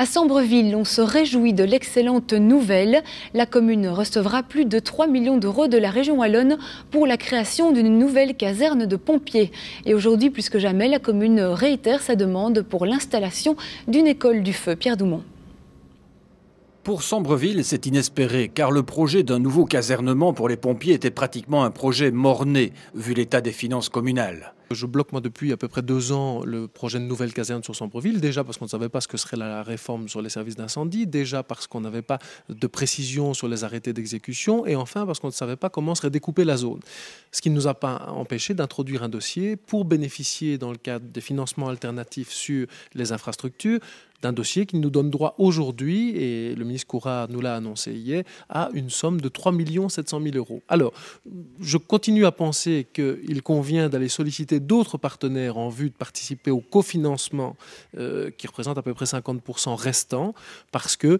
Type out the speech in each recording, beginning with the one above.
À Sambreville, on se réjouit de l'excellente nouvelle. La commune recevra plus de 3 millions d'euros de la région wallonne pour la création d'une nouvelle caserne de pompiers. Et aujourd'hui, plus que jamais, la commune réitère sa demande pour l'installation d'une école du feu. Pierre Doumont. Pour Sambreville, c'est inespéré, car le projet d'un nouveau casernement pour les pompiers était pratiquement un projet mort-né, vu l'état des finances communales. Je bloque moi depuis à peu près 2 ans le projet de nouvelle caserne sur Sambreville, déjà parce qu'on ne savait pas ce que serait la réforme sur les services d'incendie, déjà parce qu'on n'avait pas de précision sur les arrêtés d'exécution, et enfin parce qu'on ne savait pas comment serait découpée la zone. Ce qui ne nous a pas empêché d'introduire un dossier pour bénéficier, dans le cadre des financements alternatifs sur les infrastructures, d'un dossier qui nous donne droit aujourd'hui, et le ministre Courard nous l'a annoncé hier, à une somme de 3 700 000 euros. Alors, je continue à penser qu'il convient d'aller solliciter d'autres partenaires en vue de participer au cofinancement qui représente à peu près 50% restant, parce que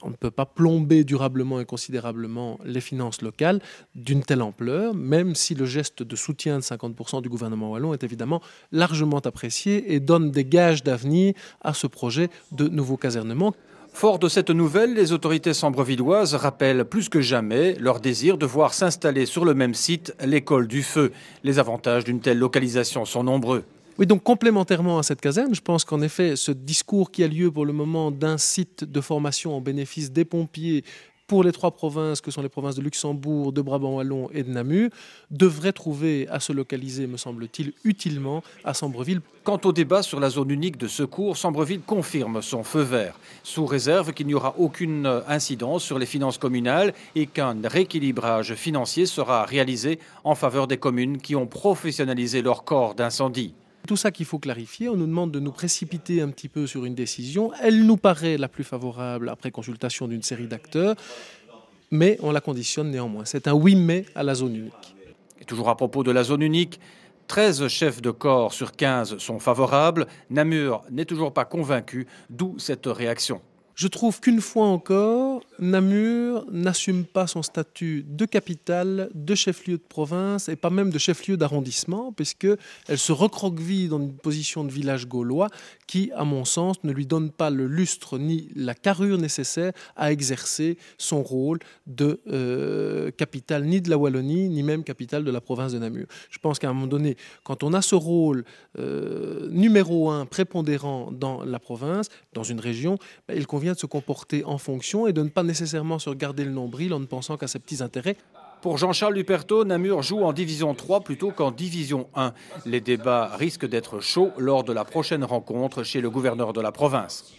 on ne peut pas plomber durablement et considérablement les finances locales d'une telle ampleur, même si le geste de soutien de 50% du gouvernement wallon est évidemment largement apprécié et donne des gages d'avenir à ce projet de nouveau casernement. Fort de cette nouvelle, les autorités sambrevilloises rappellent plus que jamais leur désir de voir s'installer sur le même site l'école du feu. Les avantages d'une telle localisation sont nombreux. Oui, donc complémentairement à cette caserne, je pense qu'en effet, ce discours qui a lieu pour le moment d'un site de formation au bénéfice des pompiers pour les 3 provinces que sont les provinces de Luxembourg, de Brabant wallon et de Namur, devrait trouver à se localiser, me semble-t-il, utilement à Sambreville. Quant au débat sur la zone unique de secours, Sambreville confirme son feu vert, sous réserve qu'il n'y aura aucune incidence sur les finances communales et qu'un rééquilibrage financier sera réalisé en faveur des communes qui ont professionnalisé leur corps d'incendie. Tout ça qu'il faut clarifier, on nous demande de nous précipiter un petit peu sur une décision. Elle nous paraît la plus favorable après consultation d'une série d'acteurs, mais on la conditionne néanmoins. C'est un oui mais à la zone unique. Et toujours à propos de la zone unique, 13 chefs de corps sur 15 sont favorables. Namur n'est toujours pas convaincu, d'où cette réaction. Je trouve qu'une fois encore, Namur n'assume pas son statut de capitale, de chef-lieu de province et pas même de chef-lieu d'arrondissement, puisqu'elle se recroqueville dans une position de village gaulois qui, à mon sens, ne lui donne pas le lustre ni la carrure nécessaire à exercer son rôle de capitale ni de la Wallonie, ni même capitale de la province de Namur. Je pense qu'à un moment donné, quand on a ce rôle numéro 1 prépondérant dans la province, dans une région, il convient de se comporter en fonction et de ne pas nécessairement se regarder le nombril en ne pensant qu'à ses petits intérêts. Pour Jean-Charles Luperto, Namur joue en division 3 plutôt qu'en division 1. Les débats risquent d'être chauds lors de la prochaine rencontre chez le gouverneur de la province.